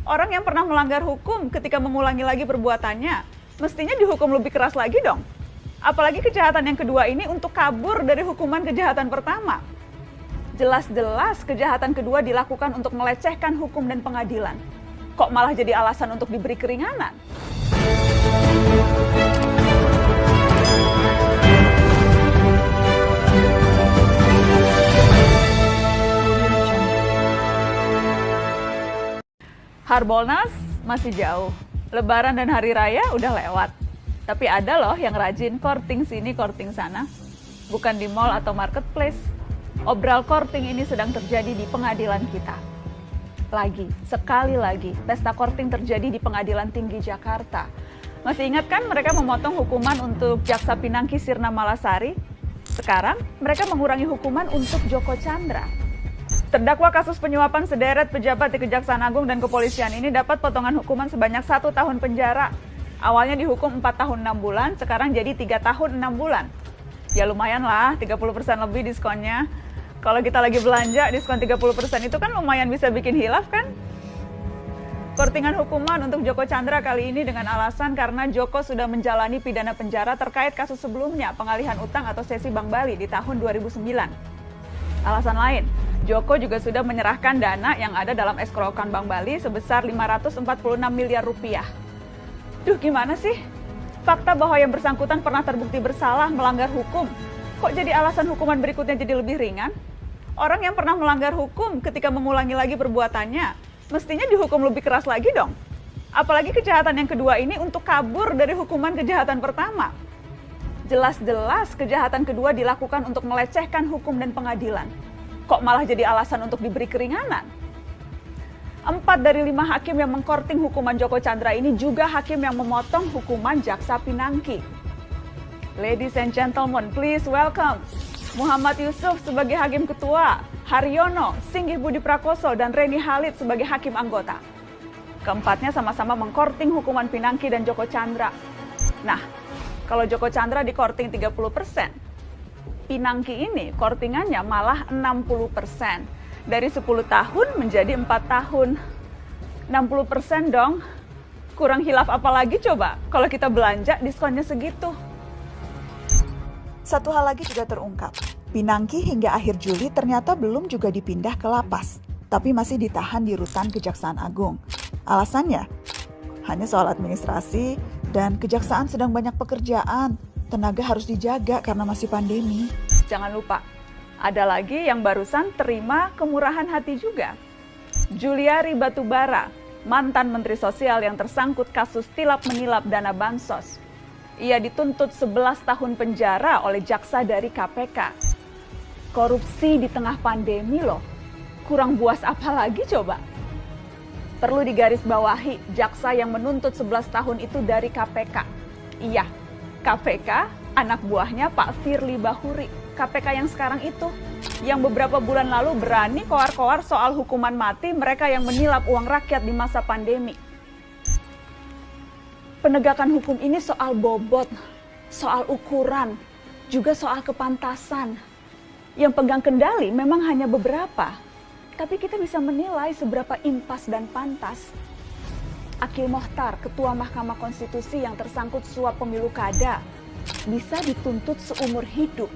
Orang yang pernah melanggar hukum ketika mengulangi lagi perbuatannya, mestinya dihukum lebih keras lagi dong. Apalagi kejahatan yang kedua ini untuk kabur dari hukuman kejahatan pertama. Jelas-jelas kejahatan kedua dilakukan untuk melecehkan hukum dan pengadilan. Kok malah jadi alasan untuk diberi keringanan? Harbolnas masih jauh, Lebaran dan Hari Raya udah lewat. Tapi ada loh yang rajin courting sini, courting sana. Bukan di mall atau marketplace. Obral courting ini sedang terjadi di pengadilan kita. Sekali lagi, pesta courting terjadi di Pengadilan Tinggi Jakarta. Masih ingat kan mereka memotong hukuman untuk Jaksa Pinangki Sirna Malasari? Sekarang mereka mengurangi hukuman untuk Joko Chandra. Terdakwa kasus penyuapan sederet pejabat di Kejaksaan Agung dan Kepolisian ini dapat potongan hukuman sebanyak 1 tahun penjara. Awalnya dihukum 4 tahun 6 bulan, sekarang jadi 3 tahun 6 bulan. Ya lumayan lah, 30% lebih diskonnya. Kalau kita lagi belanja, diskon 30% itu kan lumayan bisa bikin hilaf kan? Courtingan hukuman untuk Joko Chandra kali ini dengan alasan karena Joko sudah menjalani pidana penjara terkait kasus sebelumnya, pengalihan utang atau sesi Bank Bali di tahun 2009. Alasan lain, Joko juga sudah menyerahkan dana yang ada dalam escrow account Bank Bali sebesar 546 miliar rupiah. Duh, gimana sih? Fakta bahwa yang bersangkutan pernah terbukti bersalah melanggar hukum, kok jadi alasan hukuman berikutnya jadi lebih ringan? Orang yang pernah melanggar hukum ketika mengulangi lagi perbuatannya, mestinya dihukum lebih keras lagi dong. Apalagi kejahatan yang kedua ini untuk kabur dari hukuman kejahatan pertama. Jelas-jelas kejahatan kedua dilakukan untuk melecehkan hukum dan pengadilan. Kok malah jadi alasan untuk diberi keringanan? 4 dari 5 hakim yang mengkorting hukuman Joko Chandra ini juga hakim yang memotong hukuman Jaksa Pinangki. Ladies and gentlemen, please welcome Muhammad Yusuf sebagai Hakim Ketua, Haryono, Singgih Budi Prakoso, dan Reni Halid sebagai Hakim Anggota. Keempatnya sama-sama mengkorting hukuman Pinangki dan Joko Chandra. Nah, kalau Joko Chandra dikorting 30%, Pinangki ini kortingannya malah 60%. Dari 10 tahun menjadi 4 tahun. 60% dong. Kurang hilaf apa lagi coba kalau kita belanja diskonnya segitu. Satu hal lagi juga terungkap. Pinangki hingga akhir Juli ternyata belum juga dipindah ke lapas, tapi masih ditahan di rutan Kejaksaan Agung. Alasannya? Hanya soal administrasi dan kejaksaan sedang banyak pekerjaan. Tenaga harus dijaga karena masih pandemi. Jangan lupa, ada lagi yang barusan terima kemurahan hati juga. Juliari Batubara, mantan Menteri Sosial yang tersangkut kasus tilap menilap dana bansos. Ia dituntut 11 tahun penjara oleh jaksa dari KPK. Korupsi di tengah pandemi loh. Kurang buas apa lagi coba? Perlu digarisbawahi, jaksa yang menuntut 11 tahun itu dari KPK. Iya, KPK anak buahnya Pak Firly Bahuri. KPK yang sekarang itu, yang beberapa bulan lalu berani koar-koar soal hukuman mati mereka yang menilap uang rakyat di masa pandemi. Penegakan hukum ini soal bobot, soal ukuran, juga soal kepantasan. Yang pegang kendali memang hanya beberapa, tapi kita bisa menilai seberapa impas dan pantas. Akil Mohtar, Ketua Mahkamah Konstitusi yang tersangkut suap pemilu kada, bisa dituntut seumur hidup.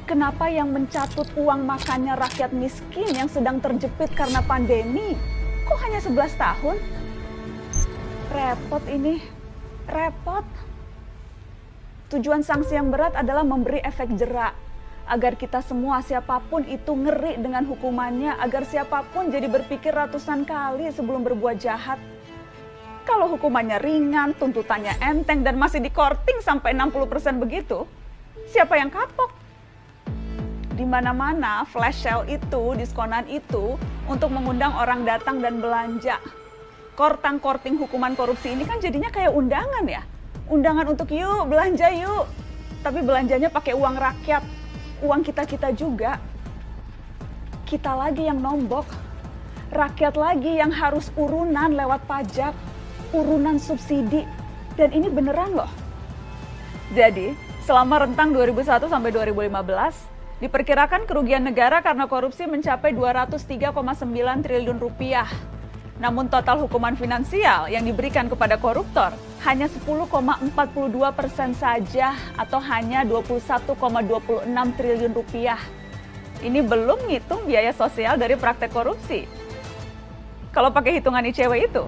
Kenapa yang mencatut uang makannya rakyat miskin yang sedang terjepit karena pandemi, kok hanya 11 tahun? Repot ini, repot. Tujuan sanksi yang berat adalah memberi efek jerak, agar kita semua siapapun itu ngeri dengan hukumannya, agar siapapun jadi berpikir ratusan kali sebelum berbuat jahat. Kalau hukumannya ringan, tuntutannya enteng, dan masih dikorting sampai 60% begitu, siapa yang kapok? Di mana-mana flash sale itu, diskonan itu, untuk mengundang orang datang dan belanja. Korting hukuman korupsi ini kan jadinya kayak undangan ya. Undangan untuk yuk, belanja yuk. Tapi belanjanya pakai uang rakyat, uang kita-kita juga. Kita lagi yang nombok. Rakyat lagi yang harus urunan lewat pajak, urunan subsidi. Dan ini beneran loh. Jadi, selama rentang 2001 sampai 2015, diperkirakan kerugian negara karena korupsi mencapai 203,9 triliun rupiah. Namun total hukuman finansial yang diberikan kepada koruptor hanya 10,42% saja atau hanya 21,26 triliun rupiah. Ini belum ngitung biaya sosial dari praktek korupsi. Kalau pakai hitungan ICW itu,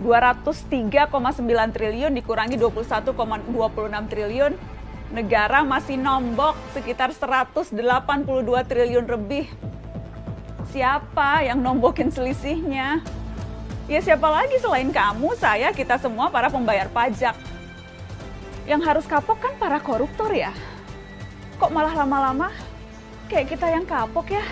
203,9 triliun dikurangi 21,26 triliun, negara masih nombok sekitar 182 triliun lebih. Siapa yang nombokin selisihnya? Ya siapa lagi selain kamu, saya, kita semua para pembayar pajak. Yang harus kapok kan para koruptor ya? Kok malah lama-lama kayak kita yang kapok ya?